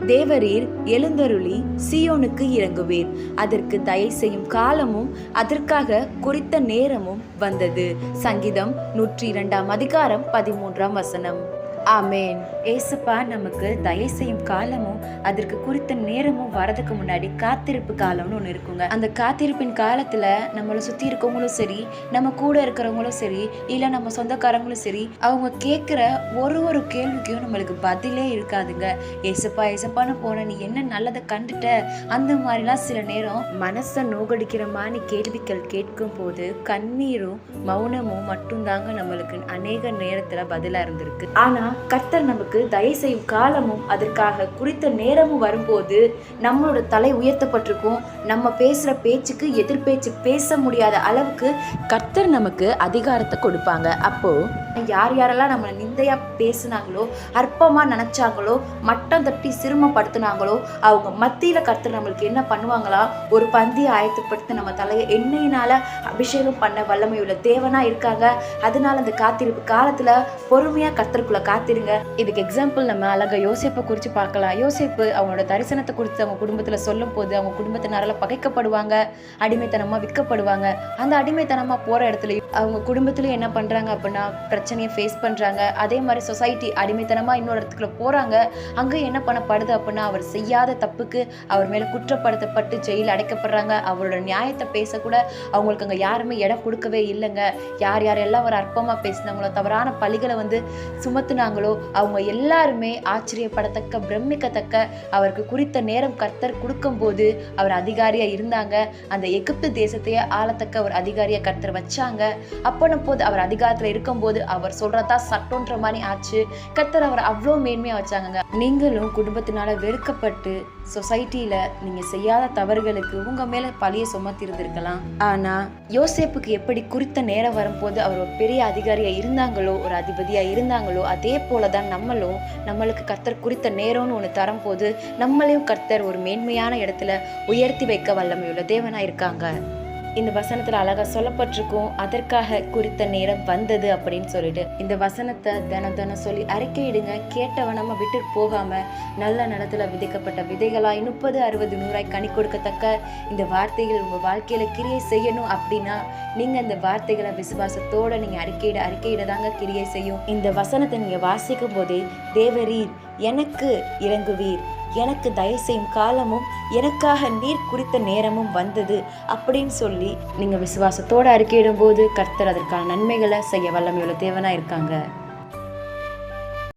தேவரீர் எழுந்தருளி சீயோனுக்கு இறங்குவீர், அதற்கு தயை செய்யும் காலமும் அதற்காக குறித்த நேரமும் வந்தது. சங்கீதம் 102:13. ஆமேன். ஏசப்பா நமக்கு தயை செய்யும் காலமும் அதற்கு குறித்த நேரமும் வரதுக்கு முன்னாடி காத்திருப்பு காலம்னு ஒன்று இருக்குங்க. அந்த காத்திருப்பின் காலத்துல நம்மளை சுத்தி இருக்கவங்களும் சரி, நம்ம கூட இருக்கிறவங்களும் சரி, இல்ல நம்ம சொந்தக்காரங்களும் சரி, அவங்க கேட்கிற ஒரு கேள்விக்கும் நம்மளுக்கு பதிலே இருக்காதுங்க. ஏசப்பா ஏசப்பான்னு போன நீ என்ன நல்லதை கண்டுட்ட, அந்த மாதிரிலாம் சில நேரம் மனசை நோகடிக்கிற மாதிரி கேள்விகள் கேட்கும் போது கண்ணீரும் மௌனமும் மட்டும்தாங்க நம்மளுக்கு அநேக நேரத்துல பதிலா இருந்திருக்கு. ஆனா கர்த்தர் நமக்கு தயை செய்யும் காலமும் அதற்காக குறித்த நேரமும் வரும்போது நம்மளோட தலை உயர்த்தப்பட்டிருக்கும். நம்ம பேசுற பேச்சுக்கு எதிர்பேச்சு பேச முடியாத அளவுக்கு கர்த்தர் நமக்கு அதிகாரத்தை கொடுப்பாங்க. அப்போ யார் யாரெல்லாம் நம்மளை நிந்தையா பேசுனாங்களோ, அற்பமா நினைச்சாங்களோ, மட்டம் தட்டி சிறுமப்படுத்தினாங்களோ, அவங்க மத்தியில கர்த்தர் நம்மளுக்கு என்ன பண்ணுவாங்களா, ஒரு பந்தியை ஆயத்தப்படுத்தி நம்ம தலையை எண்ணெயினால அபிஷேகம் பண்ண வல்லமை உள்ள தேவனா இருக்காங்க. அதனால அந்த காத்திருப்பு காலத்துல பொறுமையா கர்த்தருக்குள்ள காத்திருங்க. இதுக்கு எக்ஸாம்பிள் நம்ம அழகா யோசேப்பை குறித்து பார்க்கலாம். யோசேப்பு அவங்களோட தரிசனத்தை குறித்து அவங்க குடும்பத்துல சொல்லும் போது அவங்க குடும்பத்தினரால பகைக்கப்படுவாங்க, அடிமைத்தனமா விற்கப்படுவாங்க. அந்த அடிமைத்தனமா போற இடத்துல அவங்க குடும்பத்திலயும் என்ன பண்றாங்க அப்படின்னா பிரச்சனையை ஃபேஸ் பண்றாங்க. அதே மாதிரி சொசைட்டி அடிமைத்தனமா இன்னொரு இடத்துக்குள்ள போறாங்க. அங்க என்ன பண்ணப்படுது அப்படின்னா அவர் செய்யாத தப்புக்கு அவர் மேல குற்றப்படுத்தப்பட்டு ஜெயில் அடைக்கப்படுறாங்க. அவரோட நியாயத்தை பேசக்கூட அவங்களுக்கு அங்க யாருமே இடம் கொடுக்கவே இல்லைங்க. யார் யாரெல்லாம் அவர் அற்பமா பேசினாங்களோ, தவறான பழிகளை சுமத்துனாங்களோ, அவங்க எல்லாருமே ஆச்சரியப்படத்தக்க பிரமிக்கத்தக்க அவருக்கு குறித்த நேரம் கர்த்தர் கொடுக்கும் போது அவர் அதிகாரியா இருந்தாங்க. அந்த எகிப்து தேசத்தையே ஆளத்தக்க ஒரு அதிகாரியா கர்த்தர் வச்சாங்க. அப்போன போது அவர் அதிகாரத்துல இருக்கும் போது அவர் சொல்றதா சட்டம்ன்ற மாதிரி ஆச்சு. கர்த்தர் அவர் அவ்வளோ மேன்மையா வச்சாங்க. நீங்களும் குடும்பத்தினால வெறுக்கப்பட்டு சொசைட்டில நீங்க செய்யாத தவறுகளுக்கு உங்க மேல பழிய சுமத்தி இருந்திருக்கலாம். ஆனா யோசேப்புக்கு எப்படி குறித்த நேரம் வரும்போது அவர் ஒரு பெரிய அதிகாரியா இருந்தாங்களோ, ஒரு அதிபதியா இருந்தாங்களோ, அதே போலதான் நம்மளுக்கு கர்த்தர் குறித்த நேரம்னு ஒண்ணு தரும் போது நம்மளையும் கர்த்தர் ஒரு மேன்மையான இடத்துல உயர்த்தி வைக்க வல்லமையுள்ள தேவனா இருக்காங்க. இந்த வசனத்துல அழகா சொல்லப்பட்டிருக்கும், அதற்காக குறித்த நேரம் வந்தது அப்படின்னு சொல்லிட்டு. இந்த வசனத்தை தினம் சொல்லி அறிக்கையிடுங்க. கேட்டவனமா விட்டு போகாம நல்ல நிலத்துல விதைக்கப்பட்ட விதைகளாய் 30, 60, 100 கனி கொடுக்கத்தக்க இந்த வார்த்தைகள் உங்க வாழ்க்கையில கிரியை செய்யணும் அப்படின்னா நீங்க இந்த வார்த்தைகளை விசுவாசத்தோட நீங்க அறிக்கையிட தாங்க கிரியை செய்யும். இந்த வசனத்தை நீங்க வாசிக்கும் போதே தேவரீர் எனக்கு இறங்குவீர், எனக்கு தயை செய்யும் காலமும் எனக்காக நீர் குறித்த நேரமும் வந்தது அப்படின்னு சொல்லி நீங்க விசுவாசத்தோட அறிக்கையிடும் போது கர்த்தர் அதற்கான நன்மைகளை செய்ய வல்லமையுள்ள தேவனா இருக்காங்க.